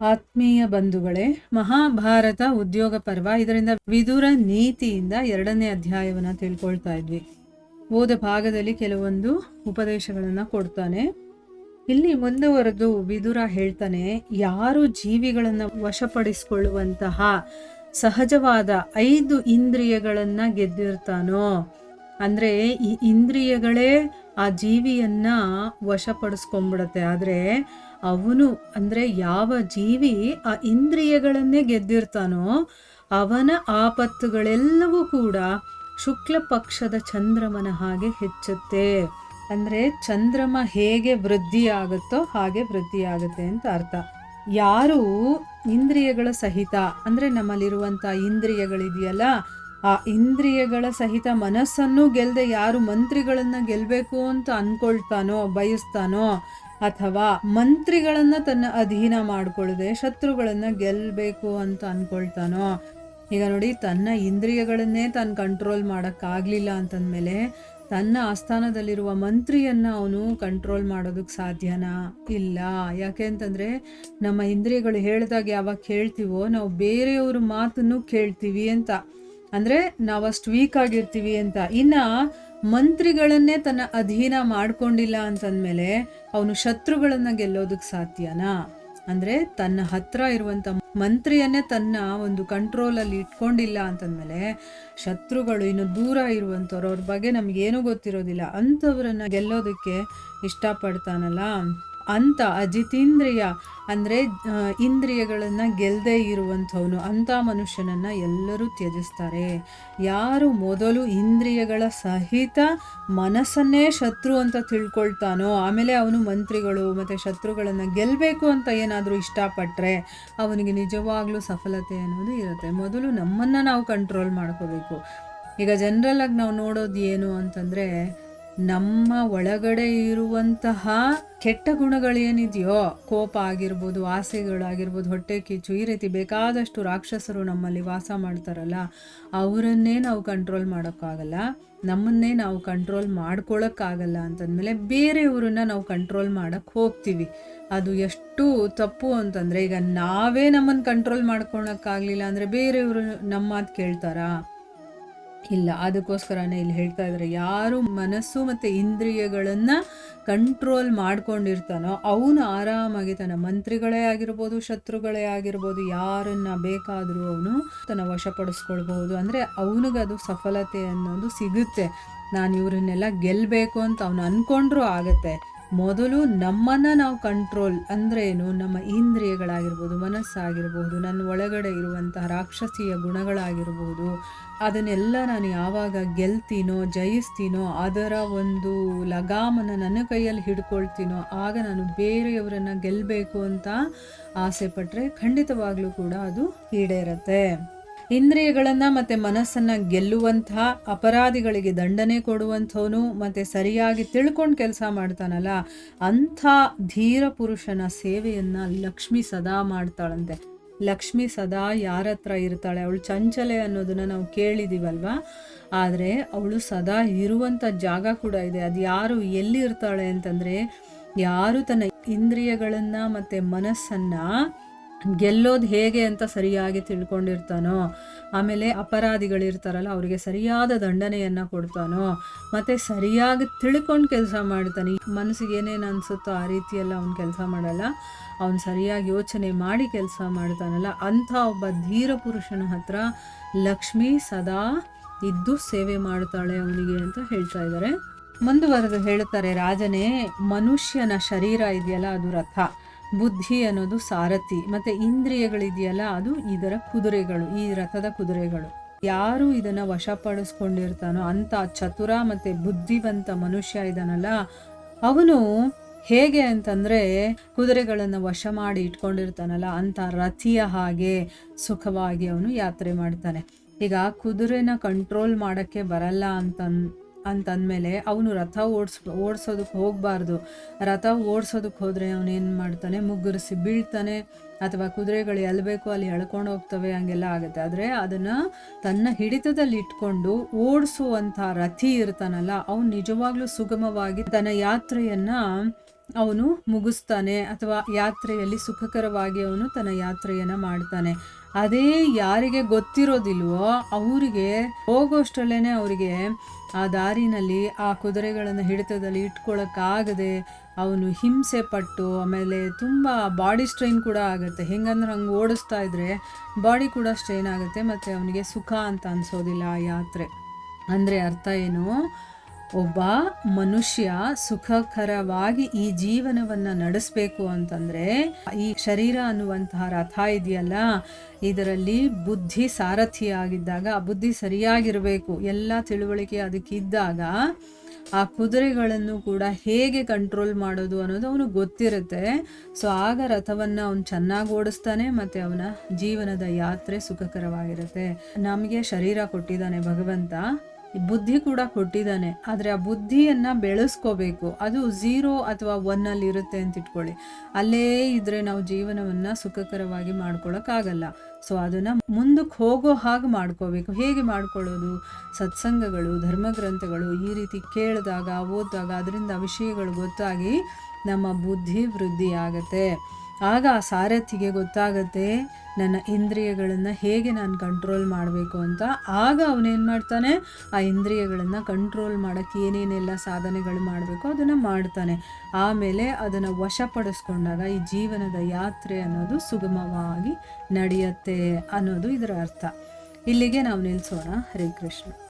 ಆತ್ಮೀಯ ಬಂಧುಗಳೇ, ಮಹಾಭಾರತ ಉದ್ಯೋಗ ಪರ್ವ ಇದರಿಂದ ವಿದುರ ನೀತಿಯಿಂದ 2ನೇ ಅಧ್ಯಾಯವನ್ನು ತಿಳ್ಕೊಳ್ತಾ ಇದ್ವಿ. ಓದ ಭಾಗದಲ್ಲಿ ಕೆಲವೊಂದು ಉಪದೇಶಗಳನ್ನ ಕೊಡ್ತಾನೆ. ಇಲ್ಲಿ ಮುಂದುವರೆದು ವಿದುರ ಹೇಳ್ತಾನೆ, ಯಾರು ಜೀವಿಗಳನ್ನ ವಶಪಡಿಸಿಕೊಳ್ಳುವಂತಹ ಸಹಜವಾದ 5 ಇಂದ್ರಿಯಗಳನ್ನ ಗೆದ್ದಿರ್ತಾನೋ, ಅಂದ್ರೆ ಈ ಇಂದ್ರಿಯಗಳೇ ಆ ಜೀವಿಯನ್ನ ವಶಪಡಿಸ್ಕೊಂಡ್ಬಿಡತ್ತೆ. ಆದ್ರೆ ಅವನು ಅಂದ್ರೆ ಯಾವ ಜೀವಿ ಆ ಇಂದ್ರಿಯಗಳನ್ನೇ ಗೆದ್ದಿರ್ತಾನೋ ಅವನ ಆಪತ್ತುಗಳೆಲ್ಲವೂ ಕೂಡ ಶುಕ್ಲ ಪಕ್ಷದ ಚಂದ್ರಮನ ಹಾಗೆ ಹೆಚ್ಚುತ್ತೆ. ಅಂದ್ರೆ ಚಂದ್ರಮ ಹೇಗೆ ವೃದ್ಧಿ ಆಗುತ್ತೋ ಹಾಗೆ ವೃದ್ಧಿ ಆಗುತ್ತೆ ಅಂತ ಅರ್ಥ. ಯಾರು ಇಂದ್ರಿಯಗಳ ಸಹಿತ ಅಂದ್ರೆ ನಮ್ಮಲ್ಲಿರುವಂತ ಇಂದ್ರಿಯಗಳಿದೆಯಲ್ಲ, ಆ ಇಂದ್ರಿಯಗಳ ಸಹಿತ ಮನಸ್ಸನ್ನು ಗೆಲ್ಲದೆ ಯಾರು ಮಂತ್ರಿಗಳನ್ನ ಗೆಲ್ಲಬೇಕು ಅಂತ ಅನ್ಕೊಳ್ತಾನೋ, ಬಯಸ್ತಾನೋ, ಅಥವಾ ಮಂತ್ರಿಗಳನ್ನ ತನ್ನ ಅಧೀನ ಮಾಡ್ಕೊಳ್ಳದೆ ಶತ್ರುಗಳನ್ನ ಗೆಲ್ಲಬೇಕು ಅಂತ ಅನ್ಕೊಳ್ತಾನೋ. ಈಗ ನೋಡಿ, ತನ್ನ ಇಂದ್ರಿಯಗಳನ್ನೇ ತಾನು ಕಂಟ್ರೋಲ್ ಮಾಡೋಕ್ಕಾಗಲಿಲ್ಲ ಅಂತಂದಮೇಲೆ ತನ್ನ ಆಸ್ಥಾನದಲ್ಲಿರುವ ಮಂತ್ರಿಯನ್ನ ಅವನು ಕಂಟ್ರೋಲ್ ಮಾಡೋದಕ್ಕೆ ಸಾಧ್ಯನಾ? ಇಲ್ಲ. ಯಾಕೆ ಅಂತಂದ್ರೆ ನಮ್ಮ ಇಂದ್ರಿಯಗಳು ಹೇಳಿದಾಗ ಯಾವಾಗ ಕೇಳ್ತೀವೋ ನಾವು ಬೇರೆಯವ್ರ ಮಾತನ್ನು ಕೇಳ್ತೀವಿ ಅಂತ, ಅಂದ್ರೆ ನಾವಷ್ಟು ವೀಕ್ ಆಗಿರ್ತೀವಿ ಅಂತ. ಇನ್ನ ಮಂತ್ರಿಗಳನ್ನೇ ತನ್ನ ಅಧೀನ ಮಾಡ್ಕೊಂಡಿಲ್ಲ ಅಂತಂದ್ಮೇಲೆ ಅವನು ಶತ್ರುಗಳನ್ನ ಗೆಲ್ಲೋದಕ್ಕೆ ಸಾಧ್ಯನಾ? ಅಂದ್ರೆ ತನ್ನ ಹತ್ರ ಇರುವಂತ ಮಂತ್ರಿಯನ್ನೇ ತನ್ನ ಒಂದು ಕಂಟ್ರೋಲ್ ಅಲ್ಲಿ ಇಟ್ಕೊಂಡಿಲ್ಲ ಅಂತಂದ್ಮೇಲೆ ಶತ್ರುಗಳು ಇನ್ನು ದೂರ ಇರುವಂತವ್ರು, ಅವ್ರ ಬಗ್ಗೆ ನಮ್ಗೇನೂ ಗೊತ್ತಿರೋದಿಲ್ಲ, ಅಂಥವ್ರನ್ನ ಗೆಲ್ಲೋದಕ್ಕೆ ಇಷ್ಟಪಡ್ತಾನಲ್ಲ ಅಂತ ಅಜಿತೇಂದ್ರಿಯ ಅಂದ್ರೆ ಇಂದ್ರಿಯಗಳನ್ನ ಗೆಲ್ಲದೆ ಇರುವಂಥವನು, ಅಂಥ ಮನುಷ್ಯನನ್ನ ಎಲ್ಲರೂ ತ್ಯಜಿಸ್ತಾರೆ. ಯಾರು ಮೊದಲು ಇಂದ್ರಿಯಗಳ ಸಹಿತ ಮನಸ್ಸನ್ನೇ ಶತ್ರು ಅಂತ ತಿಳ್ಕೊಳ್ತಾನೋ, ಆಮೇಲೆ ಅವನು ಮಂತ್ರಿಗಳು ಮತ್ತೆ ಶತ್ರುಗಳನ್ನ ಗೆಲ್ಲಬೇಕು ಅಂತ ಏನಾದರೂ ಇಷ್ಟಪಟ್ಟರೆ ಅವನಿಗೆ ನಿಜವಾಗ್ಲೂ ಸಫಲತೆ ಅನ್ನೋದು ಇರುತ್ತೆ. ಮೊದಲು ನಮ್ಮನ್ನ ನಾವು ಕಂಟ್ರೋಲ್ ಮಾಡ್ಕೋಬೇಕು. ಈಗ ಜನರಲ್ ಆಗಿ ನಾವು ನೋಡೋದು ಏನು ಅಂತಂದ್ರೆ, ನಮ್ಮ ಒಳಗಡೆ ಇರುವಂತಹ ಕೆಟ್ಟ ಗುಣಗಳೇನಿದೆಯೋ, ಕೋಪ ಆಗಿರ್ಬೋದು, ಆಸೆಗಳಾಗಿರ್ಬೋದು, ಹೊಟ್ಟೆ ಕಿಚ್ಚು, ಈ ರೀತಿ ಬೇಕಾದಷ್ಟು ರಾಕ್ಷಸರು ನಮ್ಮಲ್ಲಿ ವಾಸ ಮಾಡ್ತಾರಲ್ಲ, ಅವರನ್ನೇ ನಾವು ಕಂಟ್ರೋಲ್ ಮಾಡೋಕ್ಕಾಗಲ್ಲ, ನಮ್ಮನ್ನೇ ನಾವು ಕಂಟ್ರೋಲ್ ಮಾಡ್ಕೊಳಕ್ಕಾಗಲ್ಲ ಅಂತಂದಮೇಲೆ ಬೇರೆಯವ್ರನ್ನ ನಾವು ಕಂಟ್ರೋಲ್ ಮಾಡಕ್ಕೆ ಹೋಗ್ತೀವಿ. ಅದು ಎಷ್ಟು ತಪ್ಪು ಅಂತಂದರೆ, ಈಗ ನಾವೇ ನಮ್ಮನ್ನು ಕಂಟ್ರೋಲ್ ಮಾಡ್ಕೊಳಕ್ಕಾಗಲಿಲ್ಲ ಅಂದರೆ ಬೇರೆಯವರು ನಮ್ಮ ಮಾತು ಕೇಳ್ತಾರಾ? ಇಲ್ಲ. ಅದಕ್ಕೋಸ್ಕರನೇ ಇಲ್ಲಿ ಹೇಳ್ತಾ ಇದ್ದಾರೆ, ಯಾರು ಮನಸ್ಸು ಮತ್ತು ಇಂದ್ರಿಯಗಳನ್ನು ಕಂಟ್ರೋಲ್ ಮಾಡ್ಕೊಂಡಿರ್ತಾನೋ ಅವನು ಆರಾಮಾಗಿ ತನ್ನ ಮಂತ್ರಿಗಳೇ ಆಗಿರ್ಬೋದು, ಶತ್ರುಗಳೇ ಆಗಿರ್ಬೋದು, ಯಾರನ್ನ ಬೇಕಾದರೂ ಅವನು ತನ್ನ ವಶಪಡಿಸ್ಕೊಳ್ಬಹುದು. ಅಂದರೆ ಅವನಿಗದು ಸಫಲತೆ ಅನ್ನೋದು ಸಿಗುತ್ತೆ. ನಾನು ಇವರನ್ನೆಲ್ಲ ಗೆಲ್ಲಬೇಕು ಅಂತ ಅವನು ಅಂದ್ಕೊಂಡ್ರೂ ಆಗತ್ತೆ. ಮೊದಲು ನಮ್ಮನ್ನು ನಾವು ಕಂಟ್ರೋಲ್ ಅಂದ್ರೆ ಏನು, ನಮ್ಮ ಇಂದ್ರಿಯಗಳಾಗಿರ್ಬೋದು, ಮನಸ್ಸಾಗಿರ್ಬೋದು, ನನ್ನ ಒಳಗಡೆ ಇರುವಂತಹ ರಾಕ್ಷಸೀಯ ಗುಣಗಳಾಗಿರ್ಬೋದು, ಅದನ್ನೆಲ್ಲ ನಾನು ಯಾವಾಗ ಗೆಲ್ತೀನೋ, ಜಯಿಸ್ತೀನೋ, ಅದರ ಒಂದು ಲಗಾಮನ್ನು ನನ್ನ ಕೈಯಲ್ಲಿ ಹಿಡ್ಕೊಳ್ತೀನೋ, ಆಗ ನಾನು ಬೇರೆಯವರನ್ನು ಗೆಲ್ಲಬೇಕು ಅಂತ ಆಸೆ ಪಟ್ಟರೆ ಖಂಡಿತವಾಗ್ಲೂ ಕೂಡ ಅದು ಈಡೇರತ್ತೆ. ಇಂದ್ರಿಯಗಳನ್ನು ಮತ್ತು ಮನಸ್ಸನ್ನು ಗೆಲ್ಲುವಂತಹ ಅಪರಾಧಿಗಳಿಗೆ ದಂಡನೆ ಕೊಡುವಂಥವನು ಮತ್ತು ಸರಿಯಾಗಿ ತಿಳ್ಕೊಂಡು ಕೆಲಸ ಮಾಡ್ತಾನಲ್ಲ, ಅಂಥ ಧೀರ ಪುರುಷನ ಸೇವೆಯನ್ನು ಲಕ್ಷ್ಮಿ ಸದಾ ಮಾಡ್ತಾಳಂತೆ. ಲಕ್ಷ್ಮಿ ಸದಾ ಯಾರ ಹತ್ರ ಇರ್ತಾಳೆ? ಅವಳು ಚಂಚಲೆ ಅನ್ನೋದನ್ನು ನಾವು ಕೇಳಿದ್ದೀವಲ್ವಾ, ಆದರೆ ಅವಳು ಸದಾ ಇರುವಂಥ ಜಾಗ ಕೂಡ ಇದೆ. ಅದು ಯಾರು ಎಲ್ಲಿ ಇರ್ತಾಳೆ ಅಂತಂದರೆ, ಯಾರು ತನ್ನ ಇಂದ್ರಿಯಗಳನ್ನು ಮತ್ತು ಮನಸ್ಸನ್ನು ಗೆಲ್ಲೋದು ಹೇಗೆ ಅಂತ ಸರಿಯಾಗಿ ತಿಳ್ಕೊಂಡಿರ್ತಾನೋ, ಆಮೇಲೆ ಅಪರಾಧಿಗಳಿರ್ತಾರಲ್ಲ ಅವರಿಗೆ ಸರಿಯಾದ ದಂಡನೆಯನ್ನು ಕೊಡ್ತಾನೋ, ಮತ್ತು ಸರಿಯಾಗಿ ತಿಳ್ಕೊಂಡು ಕೆಲಸ ಮಾಡ್ತಾನೆ. ಮನಸ್ಸಿಗೆ ಏನೇನು ಅನಿಸುತ್ತೋ ಆ ರೀತಿಯೆಲ್ಲ ಅವನು ಕೆಲಸ ಮಾಡಲ್ಲ, ಅವನು ಸರಿಯಾಗಿ ಯೋಚನೆ ಮಾಡಿ ಕೆಲಸ ಮಾಡ್ತಾನಲ್ಲ, ಅಂಥ ಒಬ್ಬ ಧೀರ ಪುರುಷನ ಹತ್ರ ಲಕ್ಷ್ಮಿ ಸದಾ ಇದ್ದು ಸೇವೆ ಮಾಡ್ತಾಳೆ ಅವನಿಗೆ ಅಂತ ಹೇಳ್ತಾ ಇದ್ದಾರೆ. ಮುಂದುವರೆದು ಹೇಳ್ತಾರೆ, ರಾಜನೇ, ಮನುಷ್ಯನ ಶರೀರ ಇದೆಯಲ್ಲ ಅದು ರಥ, ಬುದ್ಧಿ ಅನ್ನೋದು ಸಾರಥಿ, ಮತ್ತೆ ಇಂದ್ರಿಯಗಳಿದೆಯಲ್ಲ ಅದು ಇದರ ಕುದುರೆಗಳು, ಈ ರಥದ ಕುದುರೆಗಳು. ಯಾರು ಇದನ್ನ ವಶಪಡಿಸ್ಕೊಂಡಿರ್ತಾನೋ ಅಂಥ ಚತುರ ಮತ್ತೆ ಬುದ್ಧಿವಂತ ಮನುಷ್ಯ ಇದಾನಲ್ಲ, ಅವನು ಹೇಗೆ ಅಂತಂದ್ರೆ ಕುದುರೆಗಳನ್ನು ವಶ ಮಾಡಿ ಇಟ್ಕೊಂಡಿರ್ತಾನಲ್ಲ ಅಂಥ ರಥಿಯ ಹಾಗೆ ಸುಖವಾಗಿ ಅವನು ಯಾತ್ರೆ ಮಾಡ್ತಾನೆ. ಈಗ ಕುದುರೆನ ಕಂಟ್ರೋಲ್ ಮಾಡೋಕ್ಕೆ ಬರಲ್ಲ ಅಂತಂದಮೇಲೆ ಅವನು ರಥ ಓಡಿಸೋದಕ್ಕೆ ಹೋಗಬಾರ್ದು. ರಥ ಓಡಿಸೋದಕ್ಕೆ ಹೋದರೆ ಅವನೇನು ಮಾಡ್ತಾನೆ, ಮುಗ್ಗರಿಸಿ ಬೀಳ್ತಾನೆ, ಅಥವಾ ಕುದುರೆಗಳು ಎಲ್ಬೇಕು ಅಲ್ಲಿ ಎಳ್ಕೊಂಡು ಹೋಗ್ತವೆ, ಹಂಗೆಲ್ಲ ಆಗುತ್ತೆ. ಆದರೆ ಅದನ್ನು ತನ್ನ ಹಿಡಿತದಲ್ಲಿ ಇಟ್ಕೊಂಡು ಓಡಿಸುವಂಥ ರಥಿ ಇರ್ತಾನಲ್ಲ, ಅವನು ನಿಜವಾಗ್ಲೂ ಸುಗಮವಾಗಿ ತನ್ನ ಯಾತ್ರೆಯನ್ನು ಅವನು ಮುಗಿಸ್ತಾನೆ, ಅಥವಾ ಯಾತ್ರೆಯಲ್ಲಿ ಸುಖಕರವಾಗಿ ಅವನು ತನ್ನ ಯಾತ್ರೆಯನ್ನು ಮಾಡ್ತಾನೆ. ಅದೇ ಯಾರಿಗೆ ಗೊತ್ತಿರೋದಿಲ್ವೋ ಅವರಿಗೆ ಹೋಗೋಷ್ಟರಲ್ಲೇ ಅವರಿಗೆ ಆ ದಾರಿನಲ್ಲಿ ಆ ಕುದುರೆಗಳನ್ನು ಹಿಡಿತದಲ್ಲಿ ಇಟ್ಕೊಳ್ಳೋಕ್ಕಾಗದೆ ಅವನು ಹಿಂಸೆ ಪಟ್ಟು, ಆಮೇಲೆ ತುಂಬ ಬಾಡಿ ಸ್ಟ್ರೈನ್ ಕೂಡ ಆಗುತ್ತೆ. ಹೆಂಗಂದ್ರೆ ಹಂಗೆ ಓಡಿಸ್ತಾ ಇದ್ರೆ ಬಾಡಿ ಕೂಡ ಸ್ಟ್ರೈನ್ ಆಗುತ್ತೆ, ಮತ್ತು ಅವನಿಗೆ ಸುಖ ಅಂತ ಅನಿಸೋದಿಲ್ಲ ಆ ಯಾತ್ರೆ. ಅಂದರೆ ಅರ್ಥ ಏನು, ಒಬ್ಬ ಮನುಷ್ಯ ಸುಖಕರವಾಗಿ ಈ ಜೀವನವನ್ನು ನಡೆಸಬೇಕು ಅಂತಂದರೆ ಈ ಶರೀರ ಅನ್ನುವಂತಹ ರಥ ಇದೆಯಲ್ಲ, ಇದರಲ್ಲಿ ಬುದ್ಧಿ ಸಾರಥಿಯಾಗಿದ್ದಾಗ ಆ ಬುದ್ಧಿ ಸರಿಯಾಗಿರಬೇಕು, ಎಲ್ಲ ತಿಳುವಳಿಕೆ ಅದಕ್ಕಿದ್ದಾಗ ಆ ಕುದುರೆಗಳನ್ನು ಕೂಡ ಹೇಗೆ ಕಂಟ್ರೋಲ್ ಮಾಡೋದು ಅನ್ನೋದು ಅವನು ಗೊತ್ತಿರುತ್ತೆ. ಸೊ ಆಗ ರಥವನ್ನು ಅವನು ಚೆನ್ನಾಗಿ ಓಡಿಸ್ತಾನೆ, ಮತ್ತು ಅವನ ಜೀವನದ ಯಾತ್ರೆ ಸುಖಕರವಾಗಿರುತ್ತೆ. ನಮಗೆ ಶರೀರ ಕೊಟ್ಟಿದ್ದಾನೆ ಭಗವಂತ, ಬುದ್ಧಿ ಕೂಡ ಕೊಟ್ಟಿದ್ದಾನೆ, ಆದರೆ ಆ ಬುದ್ಧಿಯನ್ನು ಬೆಳೆಸ್ಕೋಬೇಕು. ಅದು 0 ಅಥವಾ 1 ಇರುತ್ತೆ ಅಂತ ಇಟ್ಕೊಳ್ಳಿ, ಅಲ್ಲೇ ಇದ್ದರೆ ನಾವು ಜೀವನವನ್ನು ಸುಖಕರವಾಗಿ ಮಾಡ್ಕೊಳ್ಳೋಕ್ಕಾಗಲ್ಲ. ಸೊ ಅದನ್ನು ಮುಂದಕ್ಕೆ ಹೋಗೋ ಹಾಗೆ ಮಾಡ್ಕೋಬೇಕು. ಹೇಗೆ ಮಾಡ್ಕೊಳ್ಳೋದು? ಸತ್ಸಂಗಗಳು, ಧರ್ಮಗ್ರಂಥಗಳು ಈ ರೀತಿ ಕೇಳಿದಾಗ, ಓದಿದಾಗ ಅದರಿಂದ ವಿಷಯಗಳು ಗೊತ್ತಾಗಿ ನಮ್ಮ ಬುದ್ಧಿ ವೃದ್ಧಿ ಆಗುತ್ತೆ. ಆಗ ಆ ಸಾರಥಿಗೆ ಗೊತ್ತಾಗತ್ತೆ ನನ್ನ ಇಂದ್ರಿಯಗಳನ್ನು ಹೇಗೆ ನಾನು ಕಂಟ್ರೋಲ್ ಮಾಡಬೇಕು ಅಂತ. ಆಗ ಅವನೇನು ಮಾಡ್ತಾನೆ, ಆ ಇಂದ್ರಿಯಗಳನ್ನು ಕಂಟ್ರೋಲ್ ಮಾಡೋಕ್ಕೆ ಏನೇನೆಲ್ಲ ಸಾಧನೆಗಳು ಮಾಡಬೇಕು ಅದನ್ನು ಮಾಡ್ತಾನೆ. ಆಮೇಲೆ ಅದನ್ನು ವಶಪಡಿಸ್ಕೊಂಡಾಗ ಈ ಜೀವನದ ಯಾತ್ರೆ ಅನ್ನೋದು ಸುಗಮವಾಗಿ ನಡೆಯುತ್ತೆ ಅನ್ನೋದು ಇದರ ಅರ್ಥ. ಇಲ್ಲಿಗೆ ನಾವು ನಿಲ್ಲಿಸೋಣ. ಹರೇ ಕೃಷ್ಣ.